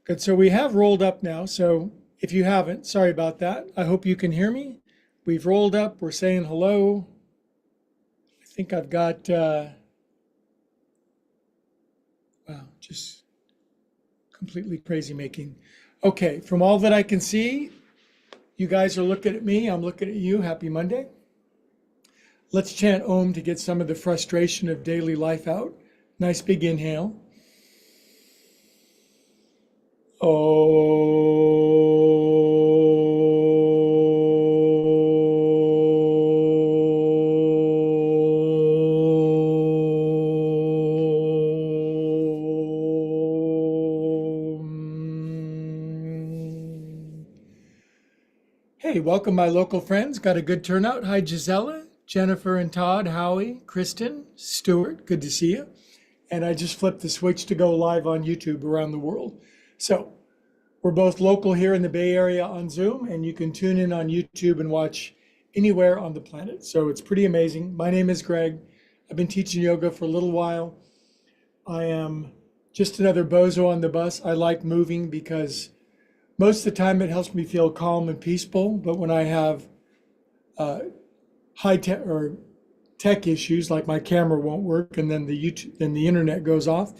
Good. So we have rolled up now. So if you haven't, sorry about that. I hope you can hear me. We've rolled up. We're saying hello. I think I've got, wow, just completely crazy making. Okay. From all that I can see, you guys are looking at me. I'm looking at you. Happy Monday. Let's chant Om to get some of the frustration of daily life out. Nice big inhale. Hey, welcome my local friends. Got a good turnout. Hi, Gisela, Jennifer and Todd, Howie, Kristen, Stuart. Good to see you. And I just flipped the switch to go live on YouTube around the world. So we're both local here in the Bay Area on Zoom, and you can tune in on YouTube and watch anywhere on the planet. So it's pretty amazing. My name is Greg. I've been teaching yoga for a little while. I am just another bozo on the bus. I like moving because most of the time it helps me feel calm and peaceful. But when I have high tech or tech issues, like my camera won't work and then the internet goes off,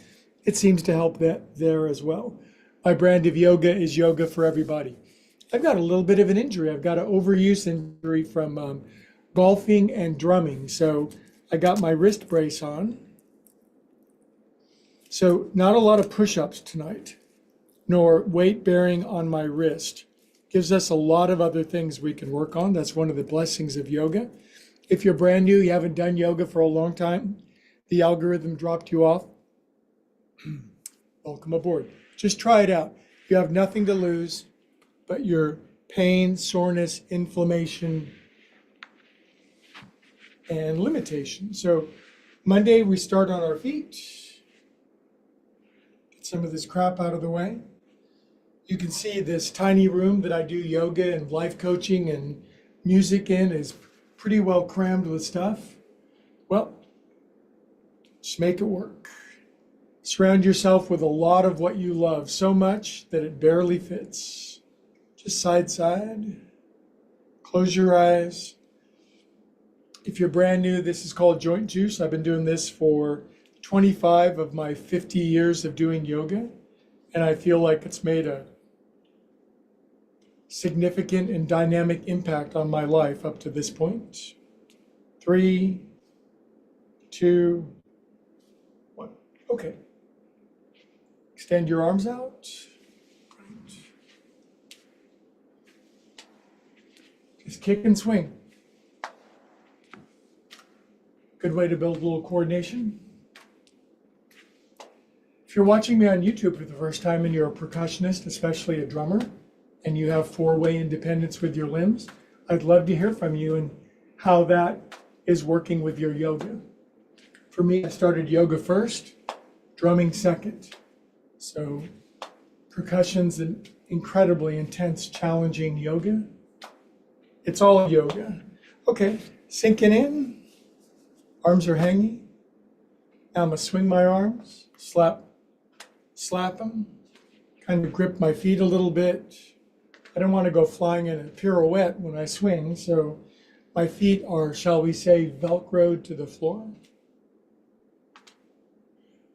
it seems to help that there as well. My brand of yoga is yoga for everybody. I've got a little bit of an injury. I've got an overuse injury from golfing and drumming. So I got my wrist brace on. So not a lot of push-ups tonight, nor weight bearing on my wrist. Gives us a lot of other things we can work on. That's one of the blessings of yoga. If you're brand new, you haven't done yoga for a long time, the algorithm dropped you off, welcome aboard. Just try it out. You have nothing to lose but your pain, soreness, inflammation, and limitation. So Monday, we start on our feet. Get some of this crap out of the way. You can see this tiny room that I do yoga and life coaching and music in is pretty well crammed with stuff. Well, just make it work. Surround yourself with a lot of what you love, so much that it barely fits. Just side. Close your eyes. If you're brand new, this is called Joint Juice. I've been doing this for 25 of my 50 years of doing yoga, and I feel like it's made a significant and dynamic impact on my life up to this point. 3, 2, 1. Okay. Extend your arms out. Great. Just kick and swing. Good way to build a little coordination. If you're watching me on YouTube for the first time and you're a percussionist, especially a drummer, and you have four-way independence with your limbs, I'd love to hear from you and how that is working with your yoga. For me, I started yoga first, drumming second. So percussion's an incredibly intense, challenging yoga. It's all yoga. Okay, sinking in, arms are hanging. Now I'm gonna swing my arms, slap them, kind of grip my feet a little bit. I don't want to go flying in a pirouette when I swing, so my feet are, shall we say, Velcroed to the floor.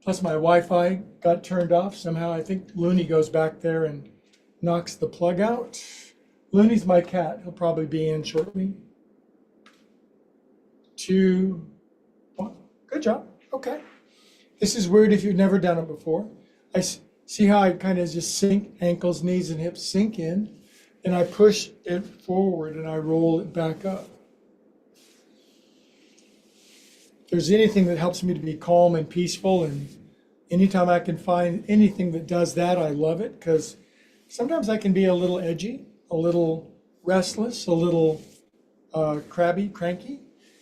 Plus my Wi-Fi got turned off somehow. I think Looney goes back there and knocks the plug out. Looney's my cat. He'll probably be in shortly. 2, 1. Good job. Okay. This is weird if you've never done it before. See how I kind of just sink, ankles, knees, and hips sink in, and I push it forward and I roll it back up. If there's anything that helps me to be calm and peaceful, and anytime I can find anything that does that, I love it, because sometimes I can be a little edgy, a little restless, a little crabby, cranky.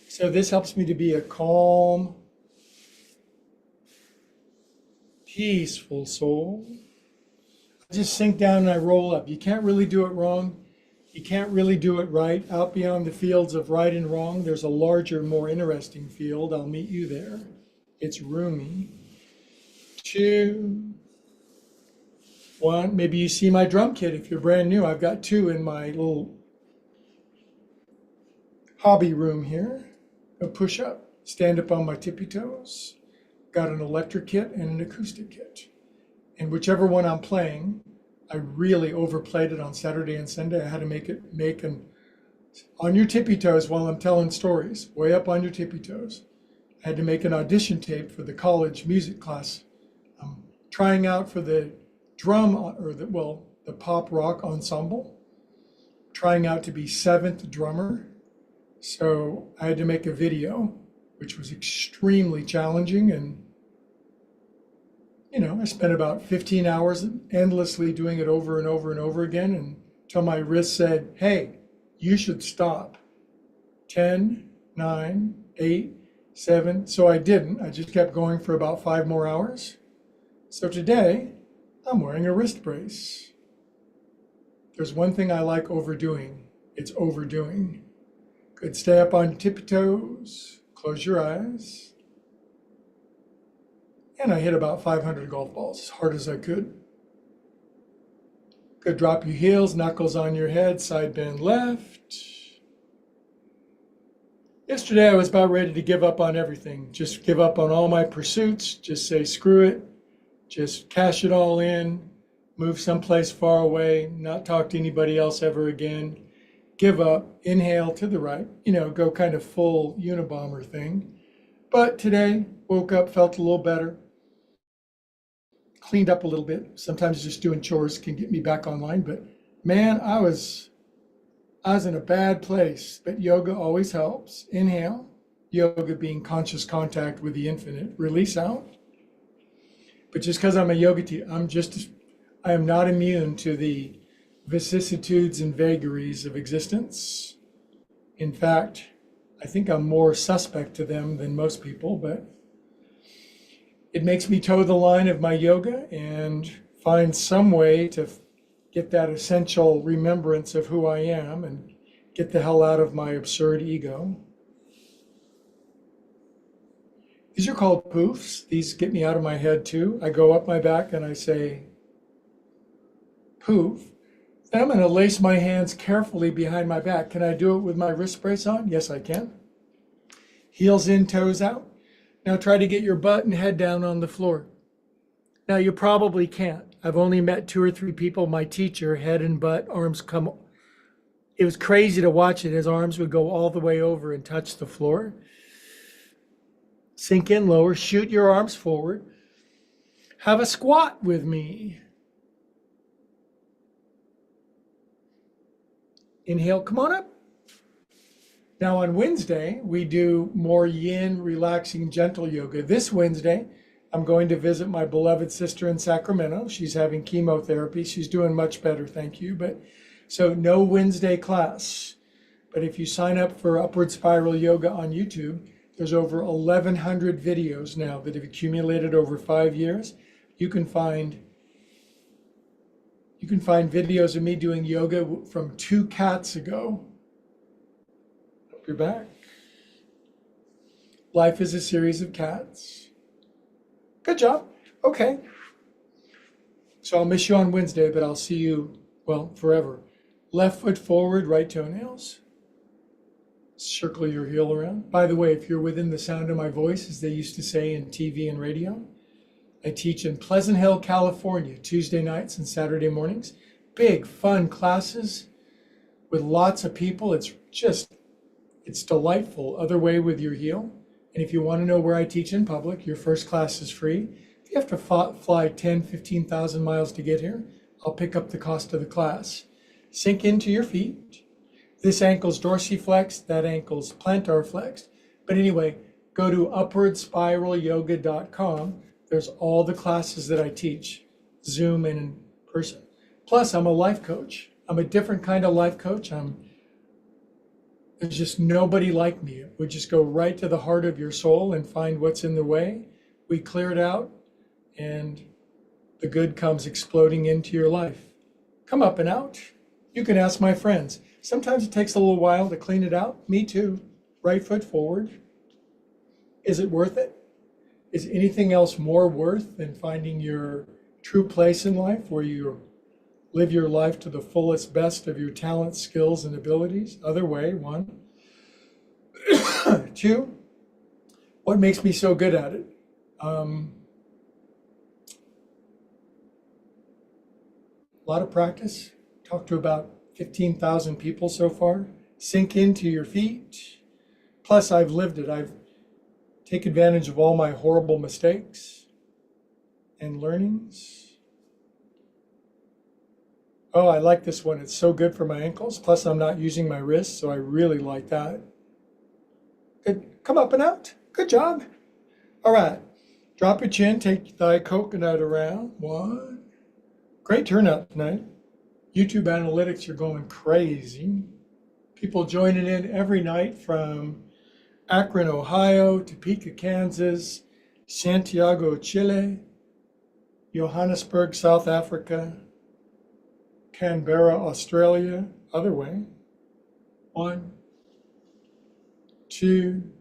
So this helps me to be a calm, peaceful soul. I just sink down and I roll up. You can't really do it wrong. You can't really do it right. Out beyond the fields of right and wrong, there's a larger, more interesting field. I'll meet you there. It's roomy. 2, One, maybe you see my drum kit if you're brand new. I've got two in my little hobby room here. A push up, stand up on my tippy toes. Got an electric kit and an acoustic kit. And whichever one I'm playing, I really overplayed it on Saturday and Sunday. I had to make an on your tippy toes while I'm telling stories, way up on your tippy toes. I had to make an audition tape for the college music class. I'm trying out for the drum or the pop rock ensemble, trying out to be seventh drummer. So I had to make a video, which was extremely challenging. And, I spent about 15 hours endlessly doing it over and over and over again until my wrist said, hey, you should stop. 10, 9, 8, 7. So I didn't. I just kept going for about 5 more hours. So today, I'm wearing a wrist brace. There's one thing I like overdoing. It's overdoing. Good. Stay up on your tippy toes. Close your eyes. And I hit about 500 golf balls as hard as I could. Good. Drop your heels, knuckles on your head, side bend left. Yesterday, I was about ready to give up on everything. Just give up on all my pursuits. Just say, screw it. Just cash it all in. Move someplace far away. Not talk to anybody else ever again. Give up. Inhale to the right. Go kind of full Unabomber thing. But today, woke up, felt a little better. Cleaned up a little bit. Sometimes just doing chores can get me back online. But man, I was in a bad place. But yoga always helps. Inhale. Yoga being conscious contact with the infinite. Release out. But just because I'm a yoga teacher, I am not immune to the vicissitudes and vagaries of existence. In fact, I think I'm more suspect to them than most people, but it makes me toe the line of my yoga and find some way to get that essential remembrance of who I am and get the hell out of my absurd ego. These are called poofs. These get me out of my head too. I go up my back and I say, poof. Then I'm going to lace my hands carefully behind my back. Can I do it with my wrist brace on? Yes, I can. Heels in, toes out. Now try to get your butt and head down on the floor. Now you probably can't. I've only met 2 or 3 people, my teacher, head and butt, arms come. It was crazy to watch it. His arms would go all the way over and touch the floor. Sink in lower, shoot your arms forward. Have a squat with me. Inhale, come on up. Now on Wednesday, we do more yin, relaxing, gentle yoga. This Wednesday, I'm going to visit my beloved sister in Sacramento. She's having chemotherapy. She's doing much better, thank you. So no Wednesday class. But if you sign up for Upward Spiral Yoga on YouTube, there's over 1,100 videos now that have accumulated over 5 years. You can find videos of me doing yoga from 2 cats ago. Up your back. Life is a series of cats. Good job. Okay. So I'll miss you on Wednesday, but I'll see you, forever. Left foot forward, right toenails. Circle your heel around. By the way, if you're within the sound of my voice, as they used to say in TV and radio, I teach in Pleasant Hill, California, Tuesday nights and Saturday mornings. Big, fun classes with lots of people. It's delightful. Other way with your heel. And if you want to know where I teach in public, your first class is free. If you have to fly 10, 15,000 miles to get here, I'll pick up the cost of the class. Sink into your feet. This ankle's dorsiflexed, that ankle's plantar flexed. But anyway, go to upwardspiralyoga.com. There's all the classes that I teach, Zoom and in person. Plus, I'm a life coach. I'm a different kind of life coach. There's just nobody like me. We just go right to the heart of your soul and find what's in the way. We clear it out, and the good comes exploding into your life. Come up and out. You can ask my friends. Sometimes it takes a little while to clean it out. Me too. Right foot forward. Is it worth it? Is anything else more worth than finding your true place in life where you live your life to the fullest best of your talents, skills, and abilities? Other way, one. Two, what makes me so good at it? A lot of practice. Talked to about 15,000 people so far. Sink into your feet. Plus, I've lived it. I've taken advantage of all my horrible mistakes and learnings. Oh, I like this one. It's so good for my ankles. Plus, I'm not using my wrists, so I really like that. Good. Come up and out. Good job. All right. Drop your chin. Take thy coconut around. One. Great turnout tonight. YouTube analytics are going crazy. People joining in every night from Akron, Ohio, Topeka, Kansas, Santiago, Chile, Johannesburg, South Africa, Canberra, Australia, other way. One, two.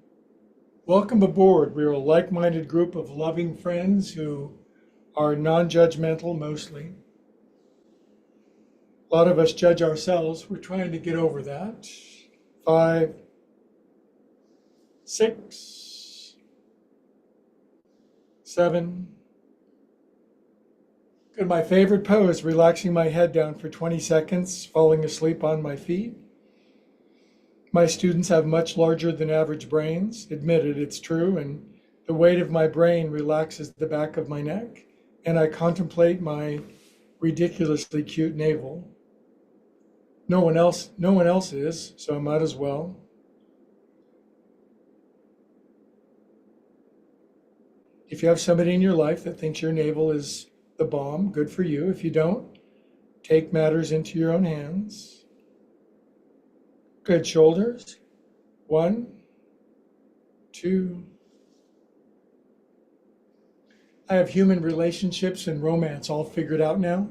Welcome aboard. We are a like-minded group of loving friends who are non-judgmental mostly. A lot of us judge ourselves. We're trying to get over that. 5, 6, 7. Good. My favorite pose, relaxing my head down for 20 seconds, falling asleep on my feet. My students have much larger than average brains. Admitted, it's true. And the weight of my brain relaxes the back of my neck. And I contemplate my ridiculously cute navel. No one else is, so I might as well. If you have somebody in your life that thinks your navel is the bomb, good for you. If you don't, take matters into your own hands. Good. Shoulders. 1, 2. I have human relationships and romance all figured out now.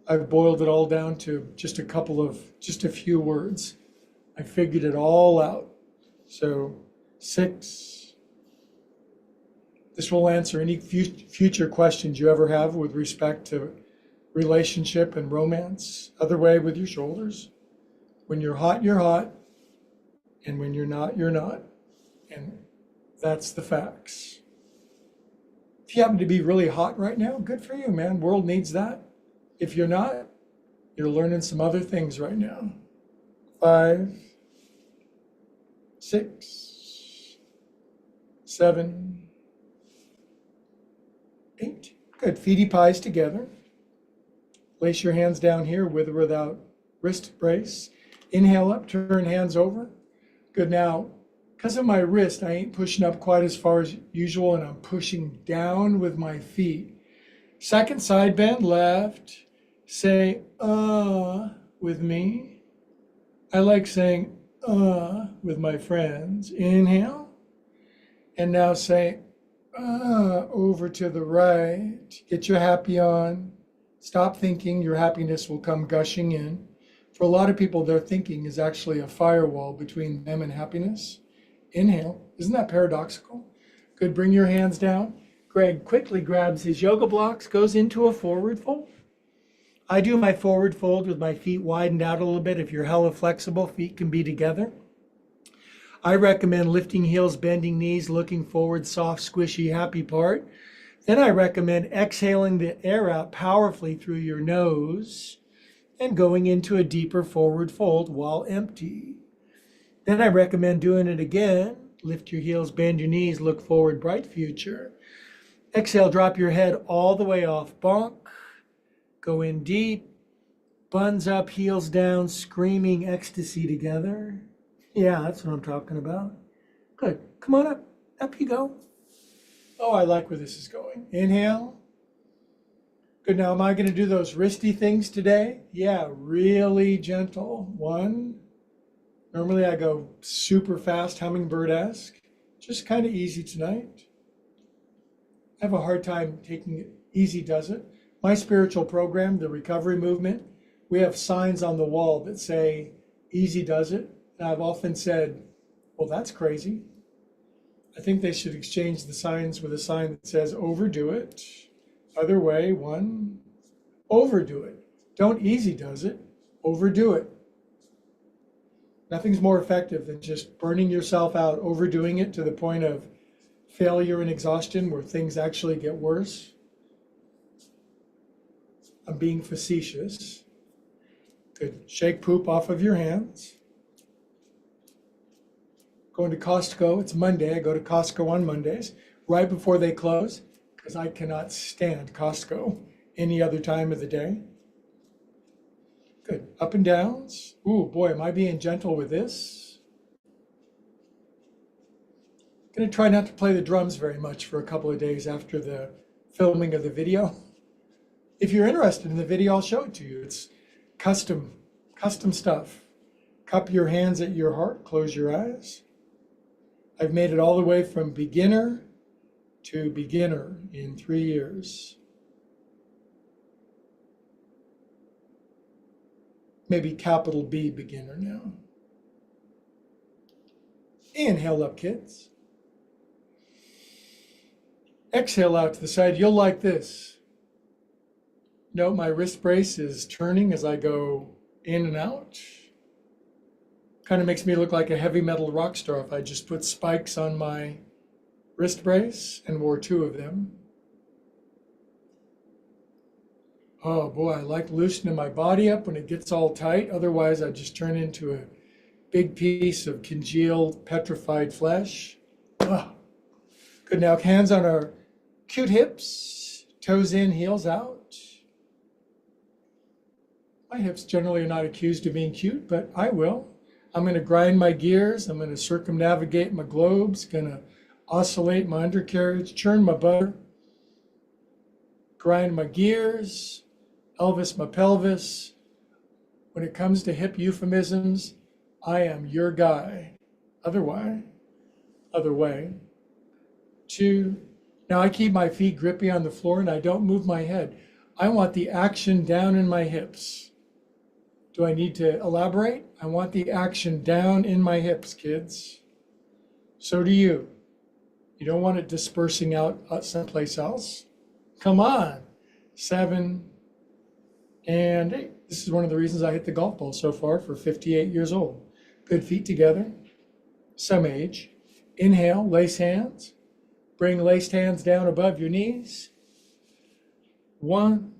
I've boiled it all down to just a few words. I figured it all out. So 6. This will answer any future questions you ever have with respect to relationship and romance. Other way with your shoulders. When you're hot, you're hot. And when you're not, you're not. And that's the facts. If you happen to be really hot right now, good for you, man. World needs that. If you're not, you're learning some other things right now. 5, 6, 7, 8. Good. Feety pies together. Place your hands down here with or without wrist brace. Inhale up, turn hands over. Good. Now, because of my wrist, I ain't pushing up quite as far as usual, and I'm pushing down with my feet. Second side bend, left. Say, with me. I like saying, with my friends. Inhale. And now say, over to the right. Get your happy on. Stop thinking. Your happiness will come gushing in. For a lot of people, their thinking is actually a firewall between them and happiness. Inhale. Isn't that paradoxical? Good. Bring your hands down. Greg quickly grabs his yoga blocks, goes into a forward fold. I do my forward fold with my feet widened out a little bit. If you're hella flexible, feet can be together. I recommend lifting heels, bending knees, looking forward, soft, squishy, happy part. Then I recommend exhaling the air out powerfully through your nose and going into a deeper forward fold while empty. Then I recommend doing it again. Lift your heels, bend your knees, look forward, bright future. Exhale, drop your head all the way off, bonk. Go in deep, buns up, heels down, screaming ecstasy together. Yeah, that's what I'm talking about. Good. Come on up. Up you go. Oh, I like where this is going. Inhale. Good. Now, am I going to do those wristy things today? Yeah, really gentle. 1. Normally I go super fast, hummingbird-esque. Just kind of easy tonight. I have a hard time taking it easy, does it? My spiritual program, the recovery movement, we have signs on the wall that say, easy does it. And I've often said, well, that's crazy. I think they should exchange the signs with a sign that says, overdo it. Other way, one. Overdo it. Don't easy does it. Overdo it. Nothing's more effective than just burning yourself out, overdoing it to the point of failure and exhaustion where things actually get worse. I'm being facetious. Good. Shake poop off of your hands. Going to Costco. It's Monday. I go to Costco on Mondays, right before they close, because I cannot stand Costco any other time of the day. Good. Up and downs. Ooh, boy, am I being gentle with this? Going to try not to play the drums very much for a couple of days after the filming of the video. If you're interested in the video, I'll show it to you. It's custom stuff. Cup your hands at your heart, close your eyes. I've made it all the way from beginner to beginner in 3 years. Maybe capital B beginner now. Inhale up, kids. Exhale out to the side. You'll like this. Note my wrist brace is turning as I go in and out. Kind of makes me look like a heavy metal rock star if I just put spikes on my wrist brace and wore 2 of them. Oh boy, I like loosening my body up when it gets all tight. Otherwise, I just turn into a big piece of congealed, petrified flesh. Ugh. Good, now hands on our cute hips, toes in, heels out. My hips generally are not accused of being cute, but I will. I'm going to grind my gears. I'm going to circumnavigate my globes, going to oscillate my undercarriage, churn my butter, grind my gears, Elvis my pelvis. When it comes to hip euphemisms, I am your guy. Other way. 2. Now I keep my feet grippy on the floor and I don't move my head. I want the action down in my hips. Do I need to elaborate? I want the action down in my hips, kids. So do you. You don't want it dispersing out someplace else. Come on. 7 and 8. This is one of the reasons I hit the golf ball so far for 58 years old. Good, feet together. Some age. Inhale, lace hands. Bring laced hands down above your knees. 1.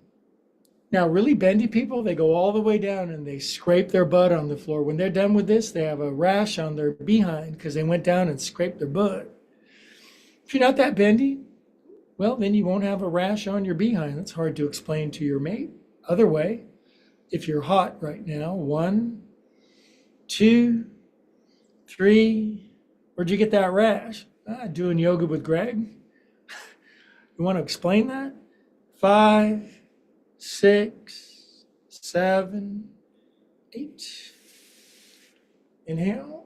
Now, really bendy people, they go all the way down and they scrape their butt on the floor. When they're done with this, they have a rash on their behind because they went down and scraped their butt. If you're not that bendy, well, then you won't have a rash on your behind. That's hard to explain to your mate. Other way, if you're hot right now, 1, 2, 3. Where'd you get that rash? Doing yoga with Greg. You want to explain that? 5, 6, 7, 8. Inhale.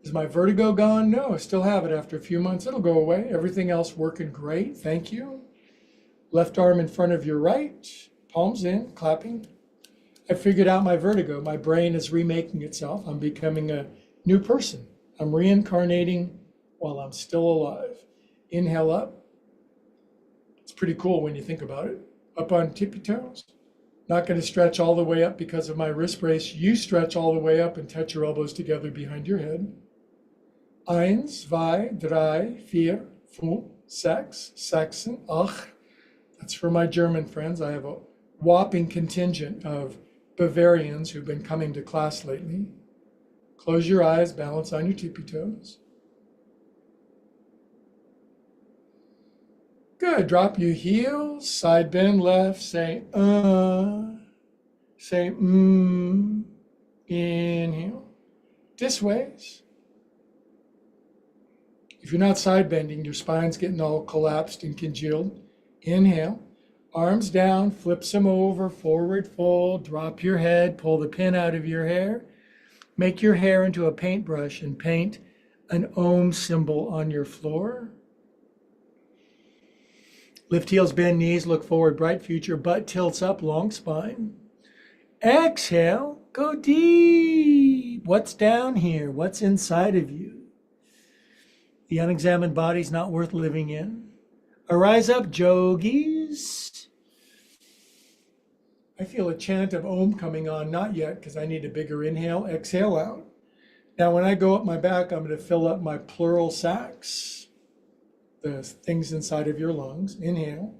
Is my vertigo gone? No, I still have it after a few months. It'll go away. Everything else working great. Thank you. Left arm in front of your right. Palms in, clapping. I figured out my vertigo. My brain is remaking itself. I'm becoming a new person. I'm reincarnating while I'm still alive. Inhale up. It's pretty cool when you think about it. Up on tippy toes. Not going to stretch all the way up because of my wrist brace. You stretch all the way up and touch your elbows together behind your head. 1, 2, 3, 4, 5, 6, 7, 8. That's for my German friends. I have a whopping contingent of Bavarians who've been coming to class lately. Close your eyes, balance on your tippy toes. Good, drop your heels, side bend left, say inhale. This ways. If you're not side bending, your spine's getting all collapsed and congealed. Inhale, arms down, flips them over, forward fold, drop your head, pull the pin out of your hair. Make your hair into a paintbrush and paint an Om symbol on your floor. Lift heels, bend knees, look forward, bright future, butt tilts up, long spine. Exhale, go deep. What's down here? What's inside of you? The unexamined body's not worth living in. Arise up, Jogis. I feel a chant of Om coming on, not yet, because I need a bigger inhale, exhale out. Now, when I go up my back, I'm going to fill up my pleural sacs, the things inside of your lungs. Inhale.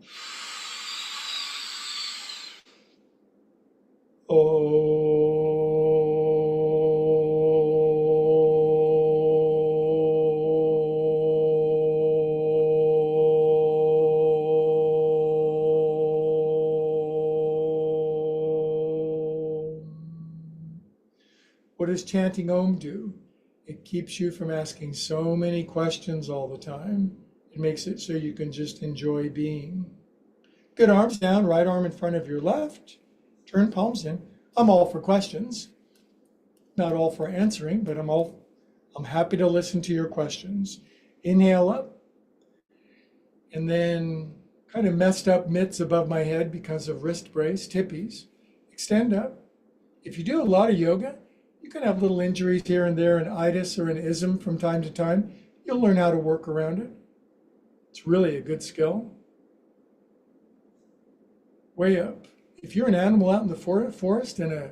What does chanting Om do? It keeps you from asking so many questions all the time. It makes it so you can just enjoy being. Good, arms down, right arm in front of your left. Turn palms in. I'm all for questions. Not all for answering, but I'm happy to listen to your questions. Inhale up. And then kind of messed up mitts above my head because of wrist brace, tippies. Extend up. If you do a lot of yoga, you can have little injuries here and there, an itis or an ism from time to time. You'll learn how to work around it. It's really a good skill. Way up. If you're an animal out in the forest and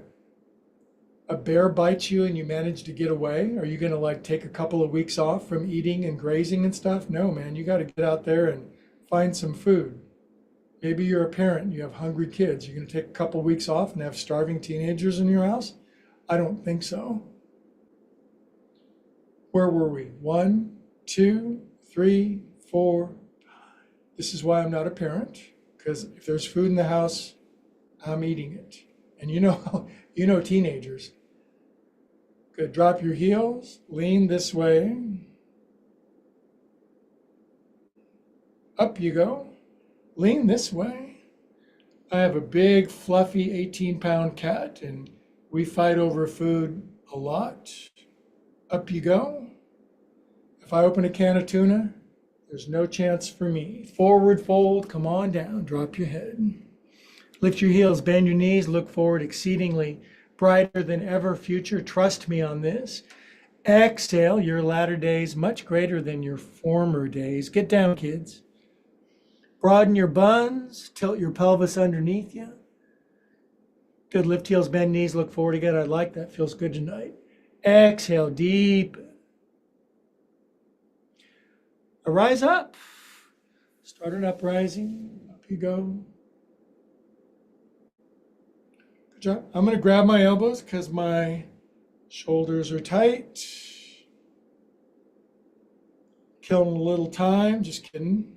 a bear bites you and you manage to get away, are you going to like take a couple of weeks off from eating and grazing and stuff? No, man, you got to get out there and find some food. Maybe you're a parent and you have hungry kids. You're going to take a couple of weeks off and have starving teenagers in your house? I don't think so. Where were we? 1, 2, 3, 4. This is why I'm not a parent, because if there's food in the house, I'm eating it. And you know teenagers. Good. Drop your heels, lean this way. Up you go. Lean this way. I have a big, fluffy 18-pound cat, and we fight over food a lot. Up you go. If I open a can of tuna, there's no chance for me. Forward fold, come on down, drop your head. Lift your heels, bend your knees, look forward, exceedingly brighter than ever future. Trust me on this. Exhale, your latter days much greater than your former days. Get down, kids. Broaden your buns, tilt your pelvis underneath you. Good, lift heels, bend knees, look forward again. I like that, feels good tonight. Exhale, deep. Arise up. Start an uprising. Up you go. Good job. I'm going to grab my elbows because my shoulders are tight. Killing a little time, just kidding.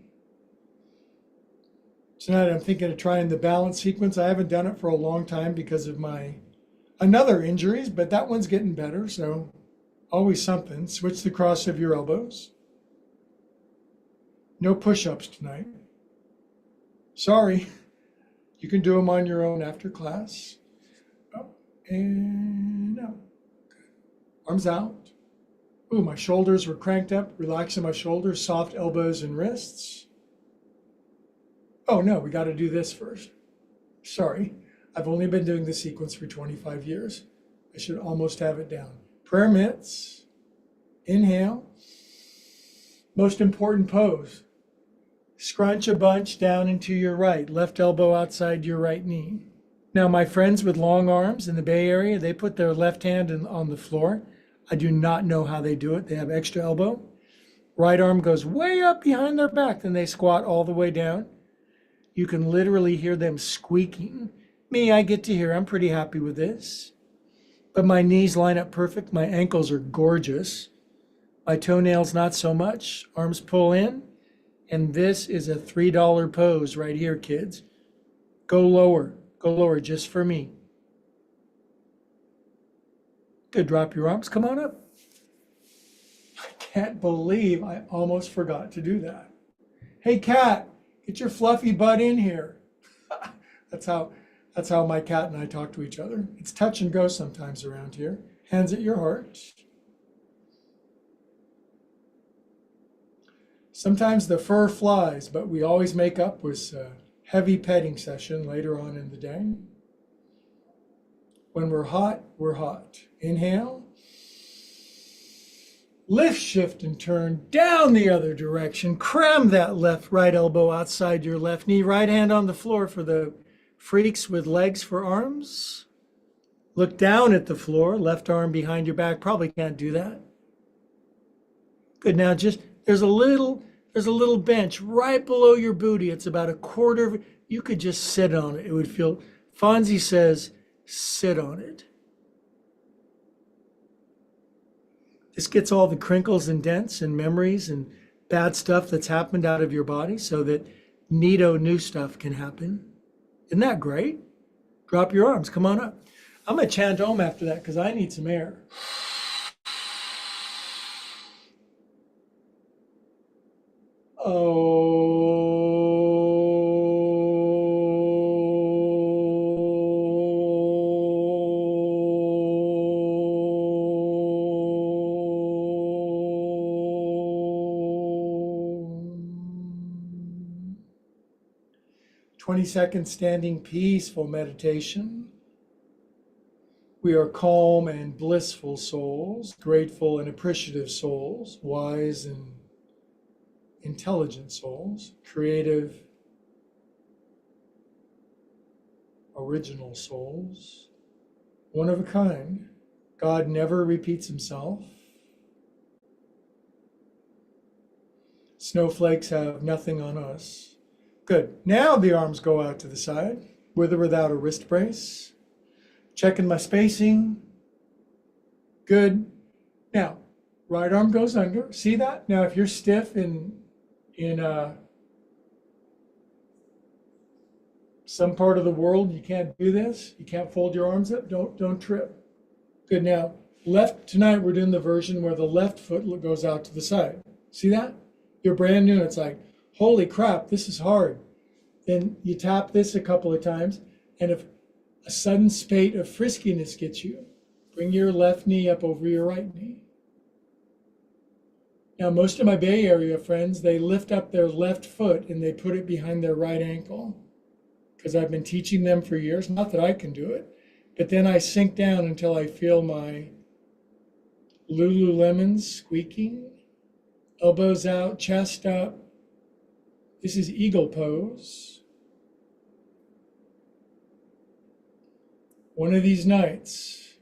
Tonight I'm thinking of trying the balance sequence. I haven't done it for a long time because of my another injuries, but that one's getting better, so always something. Switch the cross of your elbows. No push-ups tonight. Sorry. You can do them on your own after class. Up and out. Arms out. Ooh, my shoulders were cranked up. Relaxing my shoulders, soft elbows and wrists. Oh no, we got to do this first. Sorry, I've only been doing this sequence for 25 years. I should almost have it down. Prayer mitts. Inhale. Most important pose. Scrunch a bunch down into your right, left elbow outside your right knee. Now, my friends with long arms in the Bay Area, they put their left hand on the floor. I do not know how they do it. They have extra elbow. Right arm goes way up behind their back, then they squat all the way down. You can literally hear them squeaking. Me, I get to hear, I'm pretty happy with this. But my knees line up perfect. My ankles are gorgeous. My toenails, not so much. Arms pull in. And this is a $3 pose right here, kids. Go lower just for me. Good, drop your arms, come on up. I can't believe I almost forgot to do that. Hey, cat. Get your fluffy butt in here. That's how my cat and I talk to each other. It's touch and go sometimes around here. Hands at your heart. Sometimes the fur flies, but we always make up with a heavy petting session later on in the day. When we're hot, we're hot. Inhale. Lift, shift, and turn down the other direction. Cram that left right elbow outside your left knee. Right hand on the floor for the freaks with legs for arms. Look down at the floor, left arm behind your back. Probably can't do that. Good. Now just there's a little bench right below your booty. It's about a quarter of, you could just sit on it. It would feel, Fonzie says, sit on it. This gets all the crinkles and dents and memories and bad stuff that's happened out of your body so that neato new stuff can happen. Isn't that great? Drop your arms. Come on up. I'm going to chant Om after that because I need some air. Oh. 20-second standing peaceful meditation. We are calm and blissful souls, grateful and appreciative souls, wise and intelligent souls, creative, original souls, one of a kind. God never repeats himself. Snowflakes have nothing on us. Good. Now the arms go out to the side, with or without a wrist brace. Checking my spacing. Good. Now, right arm goes under. See that? Now, if you're stiff in some part of the world, you can't do this. You can't fold your arms up. Don't trip. Good. Now, tonight we're doing the version where the left foot goes out to the side. See that? You're brand new. It's like, holy crap, this is hard. Then you tap this a couple of times, and if a sudden spate of friskiness gets you, bring your left knee up over your right knee. Now, most of my Bay Area friends, they lift up their left foot and they put it behind their right ankle because I've been teaching them for years. Not that I can do it, but then I sink down until I feel my Lululemons squeaking, elbows out, chest up. This is eagle pose. One of these nights,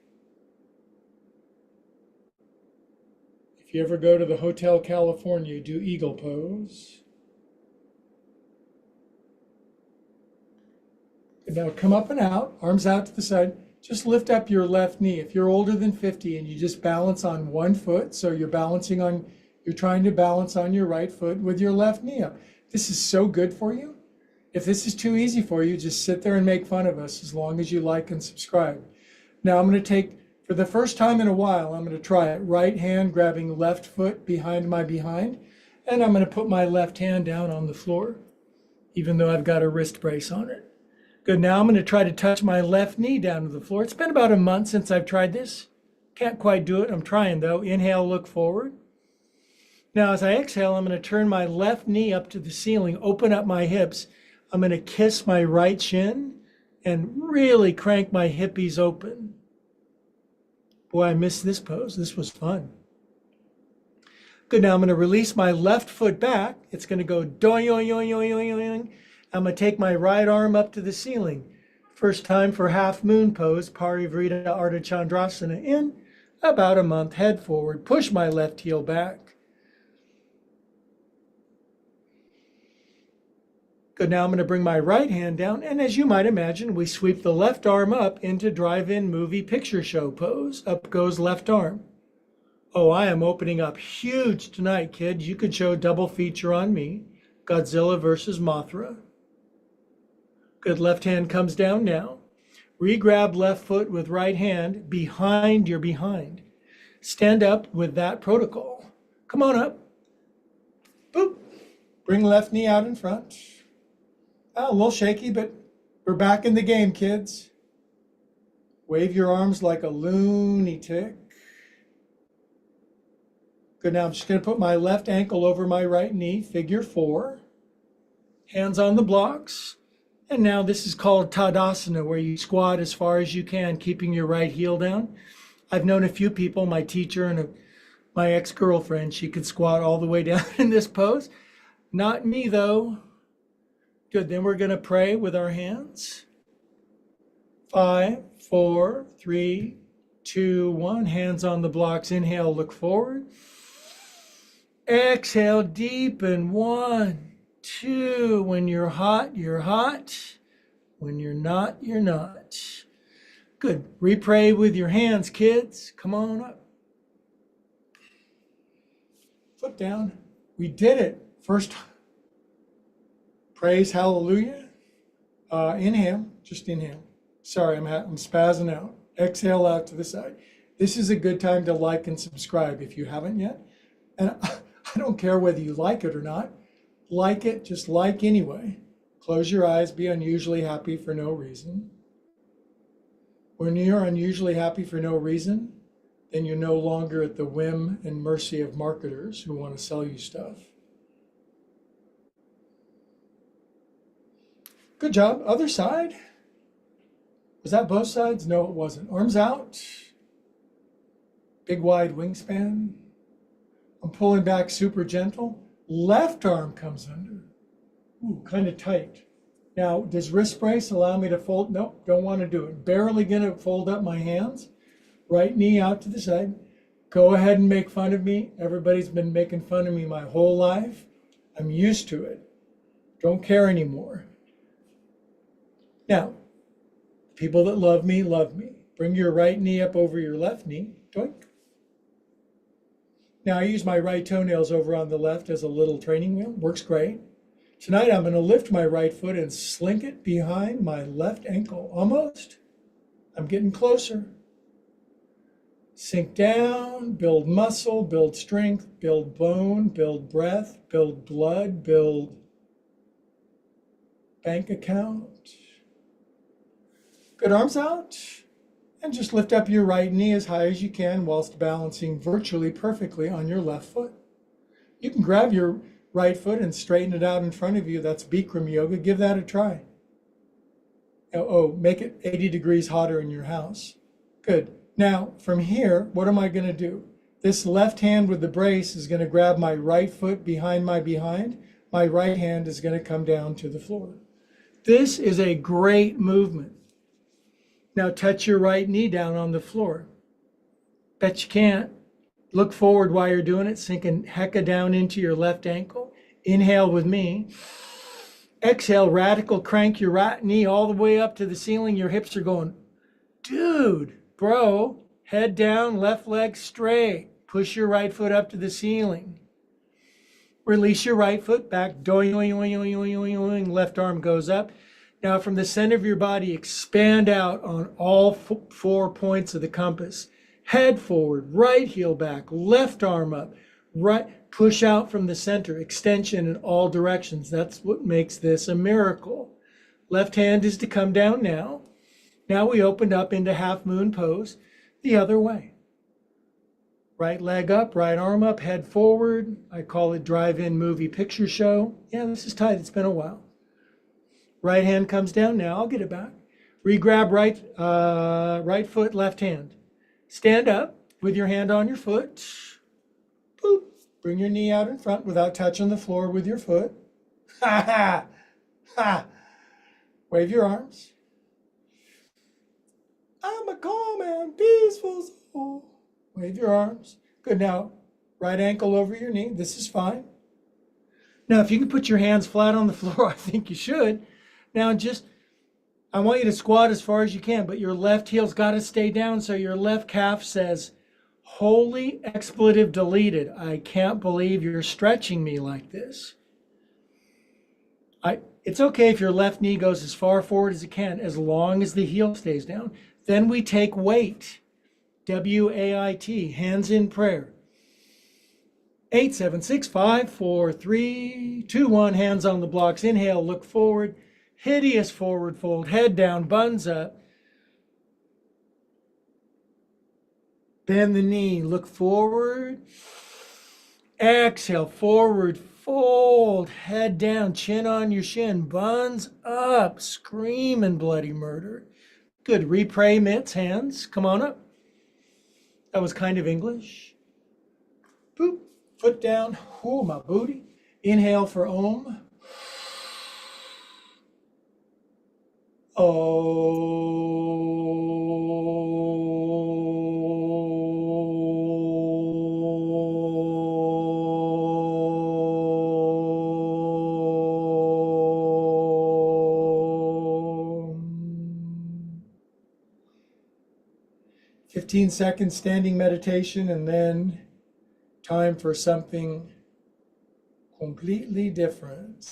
if you ever go to the Hotel California, do eagle pose. And now come up and out, arms out to the side. Just lift up your left knee. If you're older than 50 and you just balance on one foot, so you're trying to balance on your right foot with your left knee up. This is so good for you. If this is too easy for you, just sit there and make fun of us as long as you like and subscribe. Now I'm going to take, for the first time in a while, I'm going to try it. Right hand grabbing left foot behind my behind, and I'm going to put my left hand down on the floor, even though I've got a wrist brace on it. Good, now I'm going to try to touch my left knee down to the floor. It's been about a month since I've tried this. Can't quite do it, I'm trying though. Inhale, look forward. Now as I exhale, I'm going to turn my left knee up to the ceiling, open up my hips. I'm going to kiss my right shin and really crank my hippies open. Boy, I missed this pose. This was fun. Good, now I'm going to release my left foot back. It's going to go doing. I'm going to take my right arm up to the ceiling. First time for half moon pose, Parivrita Ardha Chandrasana in about a month. Head forward, push my left heel back. Good, now I'm going to bring my right hand down, and as you might imagine, we sweep the left arm up into drive-in movie picture show pose. Up goes left arm. Oh, I am opening up huge tonight, kids. You could show double feature on me. Godzilla versus Mothra. Good, left hand comes down now. Re-grab left foot with right hand behind your behind. Stand up with that protocol. Come on up. Boop. Bring left knee out in front. Oh, a little shaky, but we're back in the game, kids. Wave your arms like a loony tick. Good, now I'm just going to put my left ankle over my right knee, figure 4. Hands on the blocks. And now this is called Tadasana, where you squat as far as you can, keeping your right heel down. I've known a few people, my teacher and My ex-girlfriend, she could squat all the way down in this pose. Not me, though. Good. Then we're going to pray with our hands. 5, 4, 3, 2, 1. Hands on the blocks. Inhale, look forward. Exhale, deepen. 1, 2. When you're hot, you're hot. When you're not, you're not. Good. Repray with your hands, kids. Come on up. Foot down. We did it. First, praise, hallelujah. Inhale, just inhale. Sorry, I'm spazzing out. Exhale out to the side. This is a good time to like and subscribe if you haven't yet. And I don't care whether you like it or not. Like it, just like anyway. Close your eyes, be unusually happy for no reason. When you're unusually happy for no reason, then you're no longer at the whim and mercy of marketers who want to sell you stuff. Good job. Other side. Was that both sides? No, it wasn't. Arms out. Big wide wingspan. I'm pulling back super gentle. Left arm comes under. Ooh, kind of tight. Now, does wrist brace allow me to fold? Nope, don't want to do it. Barely going to fold up my hands. Right knee out to the side. Go ahead and make fun of me. Everybody's been making fun of me my whole life. I'm used to it. Don't care anymore. Now, people that love me, love me. Bring your right knee up over your left knee. Doink. Now, I use my right toenails over on the left as a little training wheel. Works great. Tonight, I'm going to lift my right foot and slink it behind my left ankle. Almost. I'm getting closer. Sink down, build muscle, build strength, build bone, build breath, build blood, build bank account. Good, arms out. And just lift up your right knee as high as you can whilst balancing virtually perfectly on your left foot. You can grab your right foot and straighten it out in front of you. That's Bikram yoga. Give that a try. Make it 80 degrees hotter in your house. Good. Now, from here, what am I going to do? This left hand with the brace is going to grab my right foot behind my behind. My right hand is going to come down to the floor. This is a great movement. Now touch your right knee down on the floor. Bet you can't. Look forward while you're doing it, sinking hecka down into your left ankle. Inhale with me. Exhale, radical crank your right knee all the way up to the ceiling. Your hips are going, dude, bro, head down, left leg straight. Push your right foot up to the ceiling. Release your right foot back, doing, left arm goes up. Now from the center of your body, expand out on all 4 points of the compass. Head forward, right heel back, left arm up, right, push out from the center, extension in all directions. That's what makes this a miracle. Left hand is to come down now. Now we opened up into half moon pose the other way. Right leg up, right arm up, head forward. I call it drive-in movie picture show. Yeah, this is tight, it's been a while. Right hand comes down now, I'll get it back. Re-grab right foot, left hand. Stand up with your hand on your foot. Boop. Bring your knee out in front without touching the floor with your foot. Ha ha! Ha! Wave your arms. I'm a calm and peaceful soul. Wave your arms. Good, now right ankle over your knee. This is fine. Now if you can put your hands flat on the floor, I think you should. Now I want you to squat as far as you can, but your left heel's got to stay down so your left calf says, holy expletive deleted. I can't believe you're stretching me like this. It's okay if your left knee goes as far forward as it can, as long as the heel stays down. Then we take weight, W-A-I-T, hands in prayer. 8, 7, 6, 5, 4, 3, 2, 1, hands on the blocks. Inhale, look forward. Hideous forward fold, head down, buns up. Bend the knee, look forward. Exhale, forward fold, head down, chin on your shin, buns up, screaming bloody murder. Good, repray mitts, hands, come on up. That was kind of English. Boop. Foot down. Oh, my booty. Inhale for Om. Om. 15 seconds standing meditation, and then time for something completely different.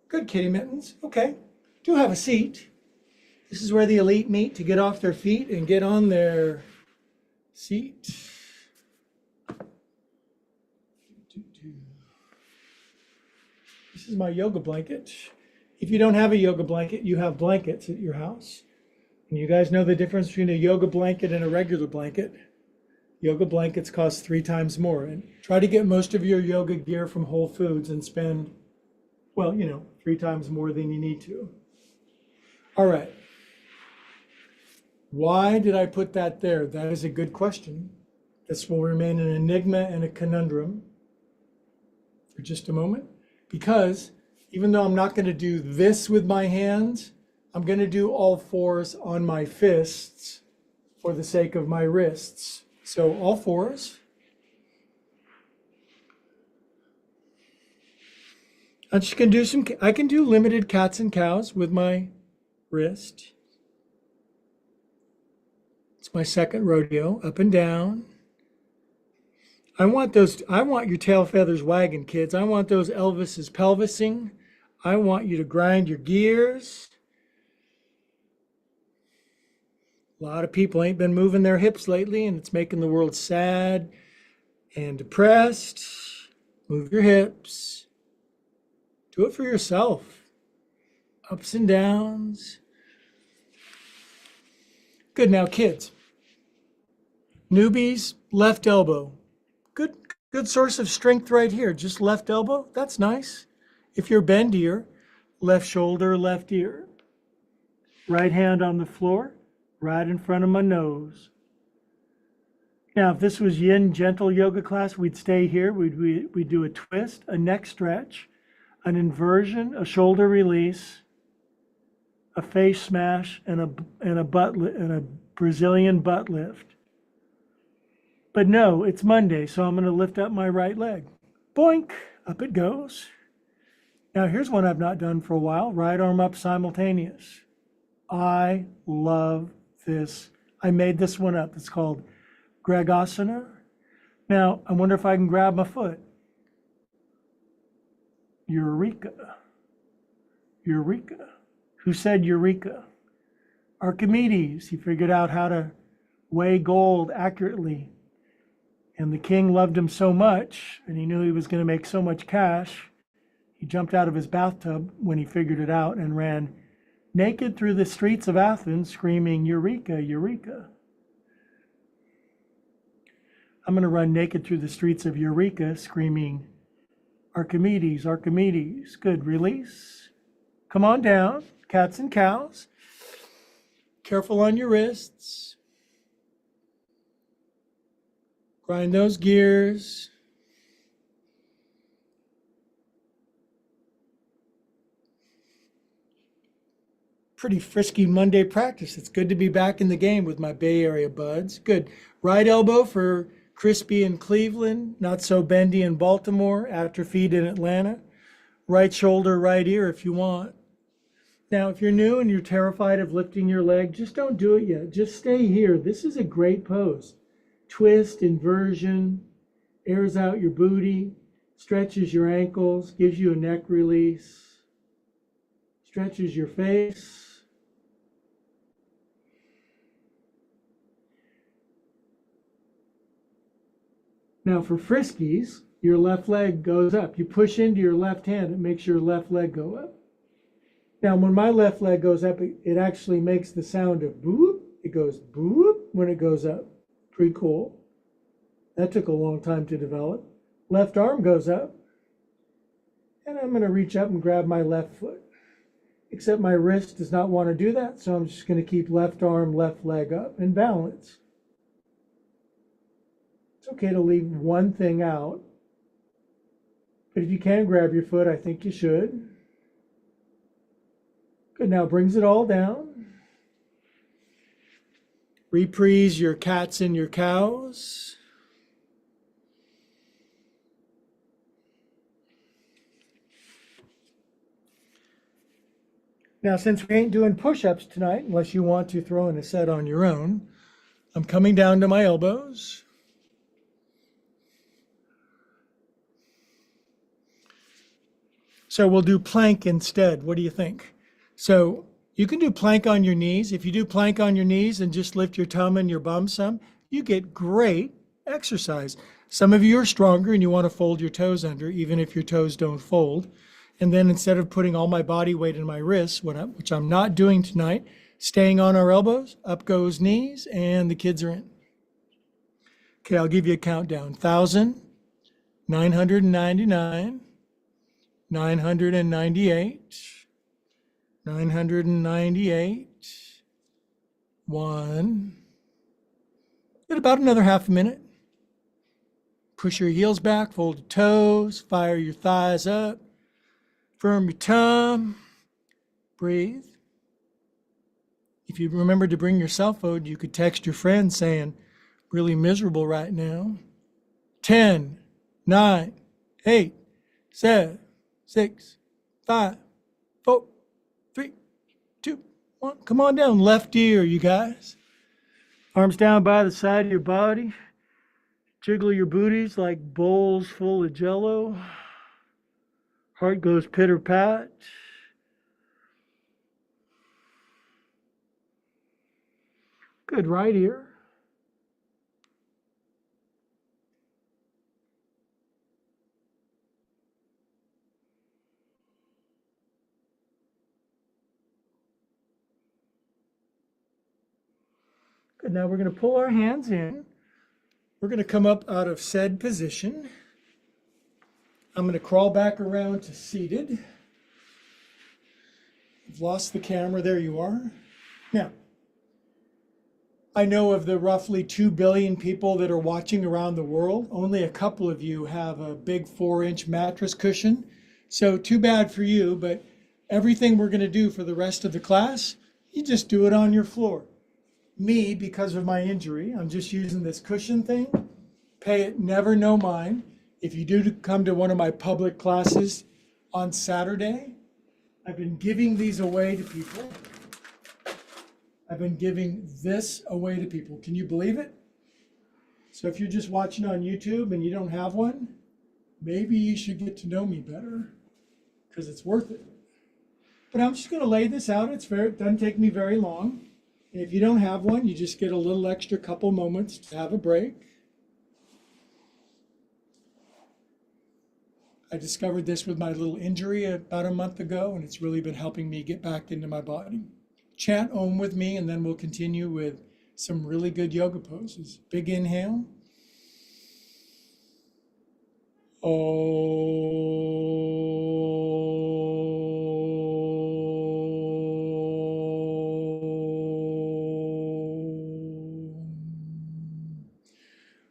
Good, kitty mittens. Okay, do have a seat. This is where the elite meet to get off their feet and get on their seat. This is my yoga blanket. If you don't have a yoga blanket, you have blankets at your house. And you guys know the difference between a yoga blanket and a regular blanket. Yoga blankets cost 3 times more. And try to get most of your yoga gear from Whole Foods and spend, well, 3 times more than you need to. All right. Why did I put that there? That is a good question. This will remain an enigma and a conundrum for just a moment. Because even though I'm not going to do this with my hands, I'm going to do all 4s on my fists for the sake of my wrists. So all 4s. I'm just going to do I can do limited cats and cows with my wrist. It's my second rodeo, up and down. I want your tail feathers wagging, kids. I want those Elvis's pelvising. I want you to grind your gears. A lot of people ain't been moving their hips lately, and it's making the world sad and depressed. Move your hips. Do it for yourself. Ups and downs. Good, now kids. Newbies, left elbow. Good source of strength right here. Just left elbow, that's nice. If you're bendier, left shoulder, left ear. Right hand on the floor, right in front of my nose. Now, if this was yin gentle yoga class, we'd stay here. We'd do a twist, a neck stretch, an inversion, a shoulder release, a face smash, and a Brazilian butt lift. But no, it's Monday, so I'm going to lift up my right leg. Boink, up it goes. Now here's one I've not done for a while, right arm up simultaneous. I love this. I made this one up. It's called Gregasana. Now, I wonder if I can grab my foot. Eureka. Eureka. Who said eureka? Archimedes. He figured out how to weigh gold accurately. And the king loved him so much, and he knew he was going to make so much cash, he jumped out of his bathtub when he figured it out and ran naked through the streets of Athens, screaming, Eureka, Eureka. I'm going to run naked through the streets of Eureka, screaming, Archimedes, Archimedes. Good, release. Come on down, cats and cows. Careful on your wrists. Grind those gears. Pretty frisky Monday practice. It's good to be back in the game with my Bay Area buds. Good. Right elbow for Crispy in Cleveland, not so bendy in Baltimore, atrophied in Atlanta. Right shoulder, right ear if you want. Now, if you're new and you're terrified of lifting your leg, just don't do it yet. Just stay here. This is a great pose. Twist, inversion, airs out your booty, stretches your ankles, gives you a neck release, stretches your face. Now for friskies, your left leg goes up. You push into your left hand, it makes your left leg go up. Now when my left leg goes up, it actually makes the sound of boop. It goes boop when it goes up. Pretty cool. That took a long time to develop. Left arm goes up. And I'm going to reach up and grab my left foot. Except my wrist does not want to do that, so I'm just going to keep left arm, left leg up and balance. It's okay to leave one thing out, but if you can grab your foot, I think you should. Good, now brings it all down. Reprise your cats and your cows. Now, since we ain't doing push-ups tonight, unless you want to throw in a set on your own, I'm coming down to my elbows. So we'll do plank instead. What do you think? So you can do plank on your knees. If you do plank on your knees and just lift your tum and your bum some, you get great exercise. Some of you are stronger and you want to fold your toes under, even if your toes don't fold. And then instead of putting all my body weight in my wrists, which I'm not doing tonight, staying on our elbows, up goes knees, and the kids are in. Okay, I'll give you a countdown. 1,000, 999, 998, 998, 1. Get about another half a minute. Push your heels back, fold your toes, fire your thighs up. Firm your tum, breathe. If you remember to bring your cell phone, you could text your friend saying, really miserable right now. 10, 9, 8, 7, 6, 5, 4, 3, 2, 1. Come on down, left ear, you guys. Arms down by the side of your body. Jiggle your booties like bowls full of Jell-O. Heart goes pitter-pat. Good, right ear. Good, now we're going to pull our hands in. We're going to come up out of said position. I'm going to crawl back around to seated. I've lost the camera. There you are. Now, I know of the roughly 2 billion people that are watching around the world, only a couple of you have a big 4-inch mattress cushion. So too bad for you, but everything we're going to do for the rest of the class, you just do it on your floor. Me, because of my injury, I'm just using this cushion thing. Pay it never, no mind. If you do come to one of my public classes on Saturday, I've been giving these away to people. I've been giving this away to people. Can you believe it? So if you're just watching on YouTube and you don't have one, maybe you should get to know me better because it's worth it. But I'm just going to lay this out. It doesn't take me very long. And if you don't have one, you just get a little extra couple moments to have a break. I discovered this with my little injury about a month ago, and it's really been helping me get back into my body. Chant Om with me, and then we'll continue with some really good yoga poses. Big inhale.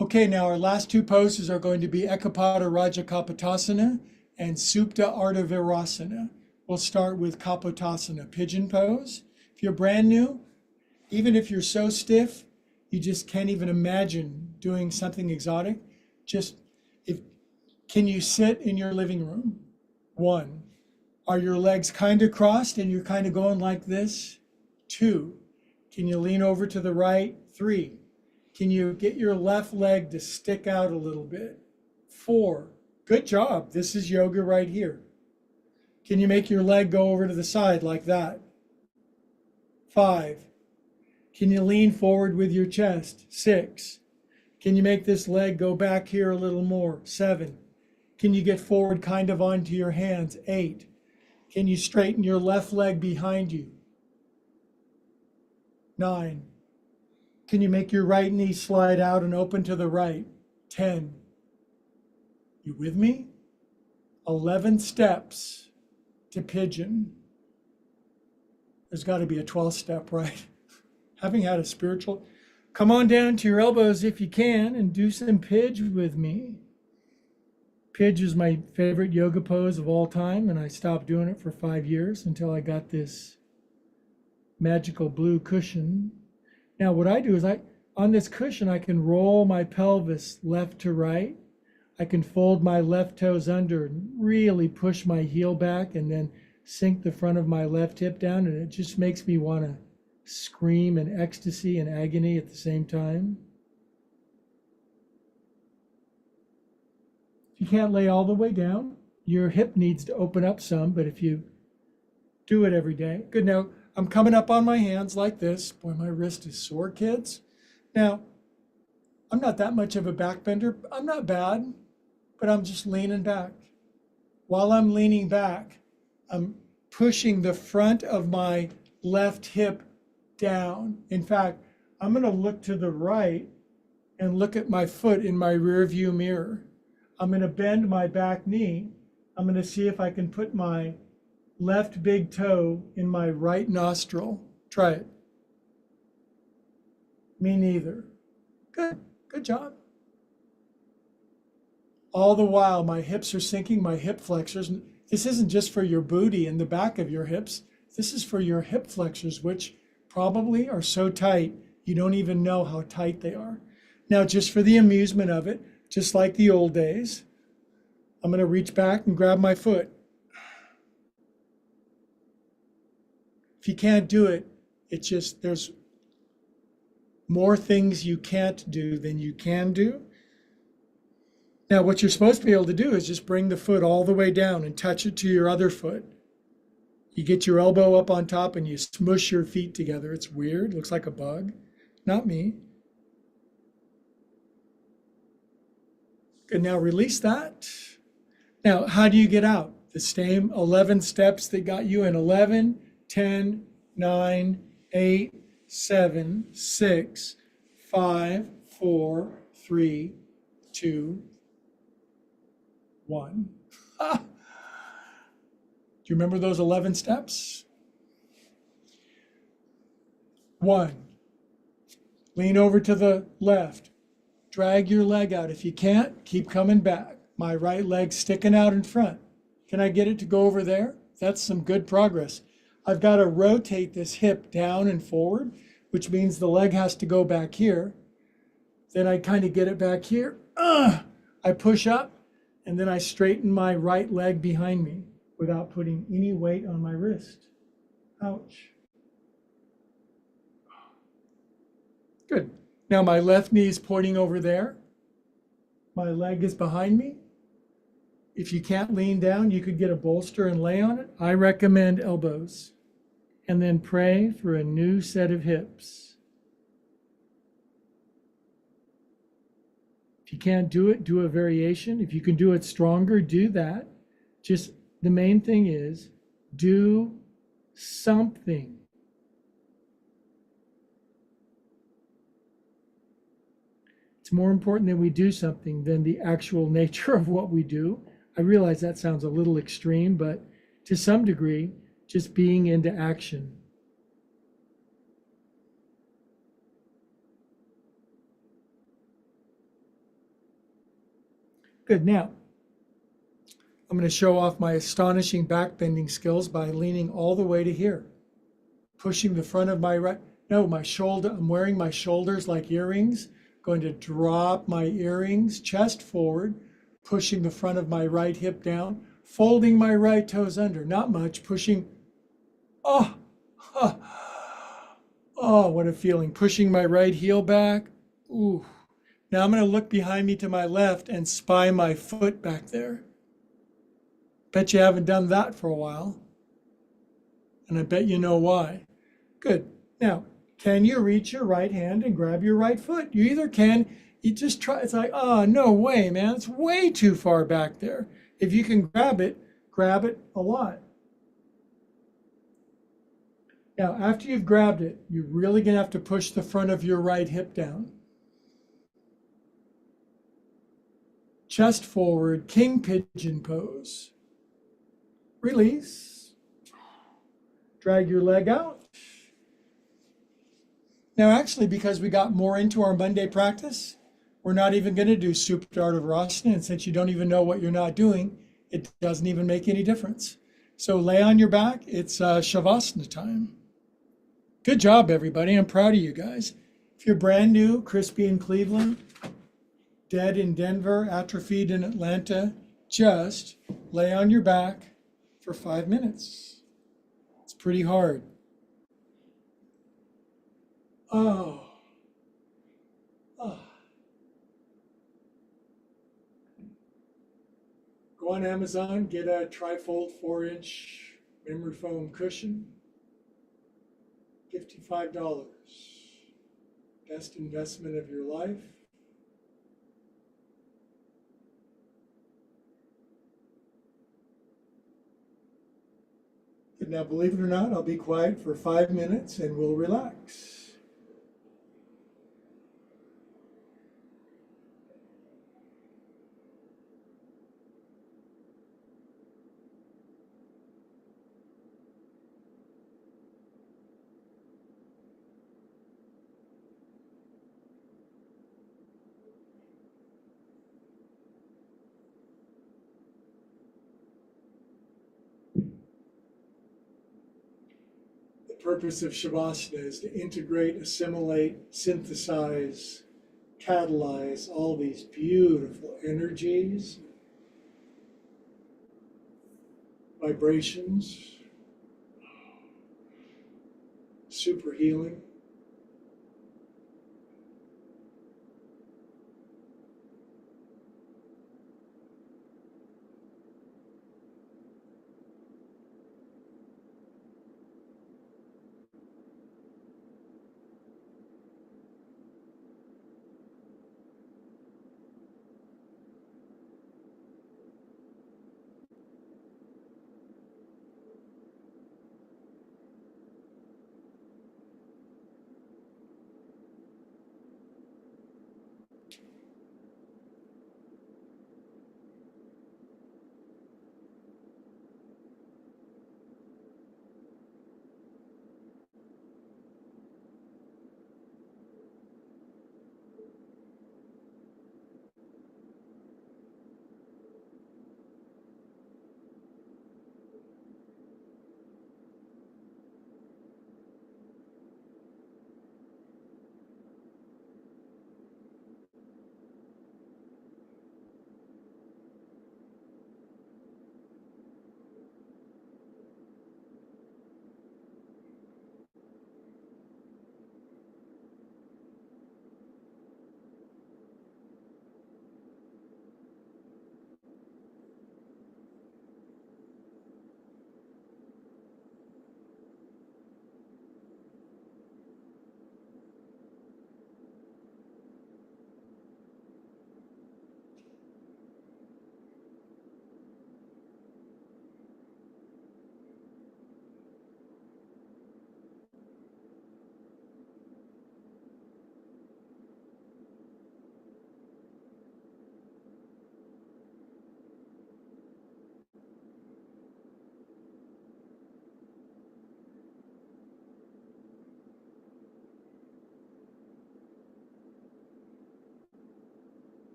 Okay, now our last two poses are going to be Ekapada Raja Kapotasana and Supta Ardha Virasana. We'll start with Kapotasana, pigeon pose. If you're brand new, even if you're so stiff, you just can't even imagine doing something exotic, can you sit in your living room? 1, are your legs kind of crossed and you're kind of going like this? 2, can you lean over to the right? 3, can you get your left leg to stick out a little bit? 4, good job. This is yoga right here. Can you make your leg go over to the side like that? 5, can you lean forward with your chest? 6, can you make this leg go back here a little more? 7, can you get forward kind of onto your hands? 8, can you straighten your left leg behind you? 9, can you make your right knee slide out and open to the right? 10, you with me? 11 steps to pigeon. There's got to be a 12th step, right? Having had a spiritual, come on down to your elbows if you can and do some pidge with me. Pidge is my favorite yoga pose of all time, and I stopped doing it for 5 years until I got this magical blue cushion. Now what I do is on this cushion, I can roll my pelvis left to right. I can fold my left toes under and really push my heel back and then sink the front of my left hip down, and it just makes me want to scream in ecstasy and agony at the same time. If you can't lay all the way down, your hip needs to open up some, but if you do it every day. Good. Now I'm coming up on my hands like this. Boy, my wrist is sore, kids. Now, I'm not that much of a backbender. I'm not bad, but I'm just leaning back. While I'm leaning back, I'm pushing the front of my left hip down. In fact, I'm going to look to the right and look at my foot in my rear view mirror. I'm going to bend my back knee. I'm going to see if I can put my left big toe in my right nostril. Try it. Me neither. Good. Good job. All the while, my hips are sinking, my hip flexors. This isn't just for your booty and the back of your hips. This is for your hip flexors, which probably are so tight, you don't even know how tight they are. Now, just for the amusement of it, just like the old days, I'm going to reach back and grab my foot. If you can't do it, it's just there's more things you can't do than you can do. Now, what you're supposed to be able to do is just bring the foot all the way down and touch it to your other foot. You get your elbow up on top and you smush your feet together. It's weird. Looks like a bug. Not me. Good. Now release that. Now, how do you get out? The same 11 steps that got you in 11, 10, 9, 8, 7, 6, 5, 4, 3, 2, 1. Ah. Do you remember those 11 steps? 1. Lean over to the left. Drag your leg out. If you can't, keep coming back. My right leg sticking out in front. Can I get it to go over there? That's some good progress. I've got to rotate this hip down and forward, which means the leg has to go back here. Then I kind of get it back here. I push up, and then I straighten my right leg behind me without putting any weight on my wrist. Ouch. Good. Now my left knee is pointing over there. My leg is behind me. If you can't lean down, you could get a bolster and lay on it. I recommend elbows. And then pray for a new set of hips. If you can't do it, do a variation. If you can do it stronger, do that. Just the main thing is do something. It's more important that we do something than the actual nature of what we do. I realize that sounds a little extreme, but to some degree, just being into action. Good. Now, I'm going to show off my astonishing back bending skills by leaning all the way to here, pushing the front of my my shoulder. I'm wearing my shoulders like earrings. Going to drop my earrings, chest forward, pushing the front of my right hip down, folding my right toes under. Not much, pushing. Oh, what a feeling. Pushing my right heel back. Ooh. Now I'm going to look behind me to my left and spy my foot back there. Bet you haven't done that for a while. And I bet you know why. Good. Now, can you reach your right hand and grab your right foot? You either can, you just try. It's like, oh, no way, man. It's way too far back there. If you can grab it a lot. Now, after you've grabbed it, you're really going to have to push the front of your right hip down. Chest forward, king pigeon pose. Release. Drag your leg out. Now, actually, because we got more into our Monday practice, we're not even going to do Supta Ardha Virasana. And since you don't even know what you're not doing, it doesn't even make any difference. So lay on your back. It's Shavasana time. Good job, everybody. I'm proud of you guys. If you're brand new, crispy in Cleveland, dead in Denver, atrophied in Atlanta, just lay on your back for 5 minutes. It's pretty hard. Oh. Oh. Go on Amazon, get a trifold 4-inch memory foam cushion. $55. Best investment of your life. And now, believe it or not, I'll be quiet for 5 minutes and we'll relax. The purpose of Shavasana is to integrate, assimilate, synthesize, catalyze all these beautiful energies, vibrations, super healing.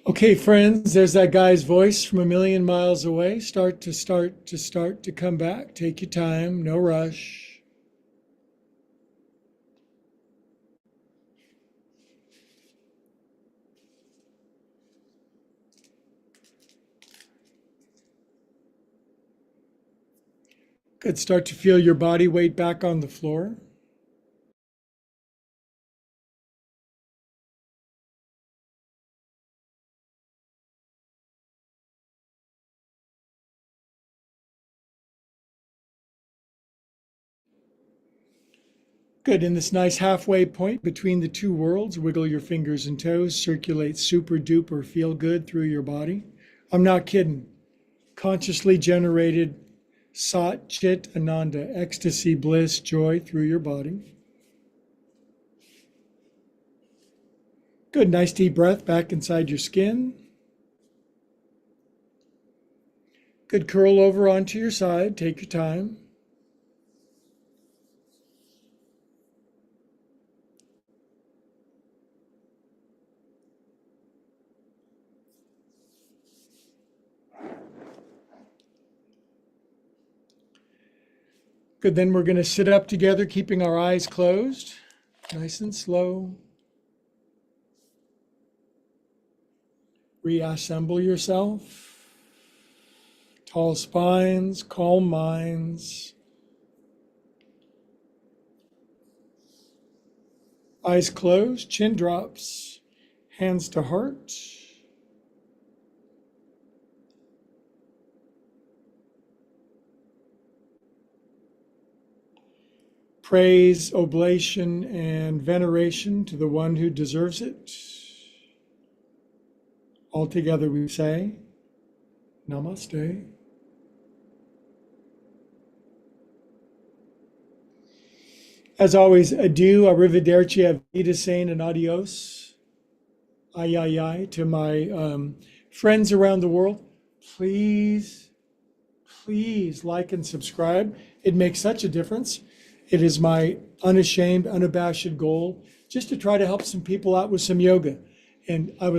Okay, friends, there's that guy's voice from a million miles away. Start to come back. Take your time, no rush. Good. Start to feel your body weight back on the floor. Good. In this nice halfway point between the two worlds, wiggle your fingers and toes, circulate super duper feel good through your body. I'm not kidding. Consciously generated Sat Chit Ananda, ecstasy, bliss, joy through your body. Good. Nice deep breath back inside your skin. Good. Curl over onto your side. Take your time. Good. Then we're going to sit up together, keeping our eyes closed. Nice and slow. Reassemble yourself. Tall spines, calm minds. Eyes closed, chin drops, hands to heart. Praise, oblation, and veneration to the one who deserves it. All together we say, Namaste. As always, adieu, arrivederci, avvidasane, and adios. Ay, ay, ay, to my friends around the world. Please, please like and subscribe. It makes such a difference. It is my unashamed, unabashed goal just to try to help some people out with some yoga. And I would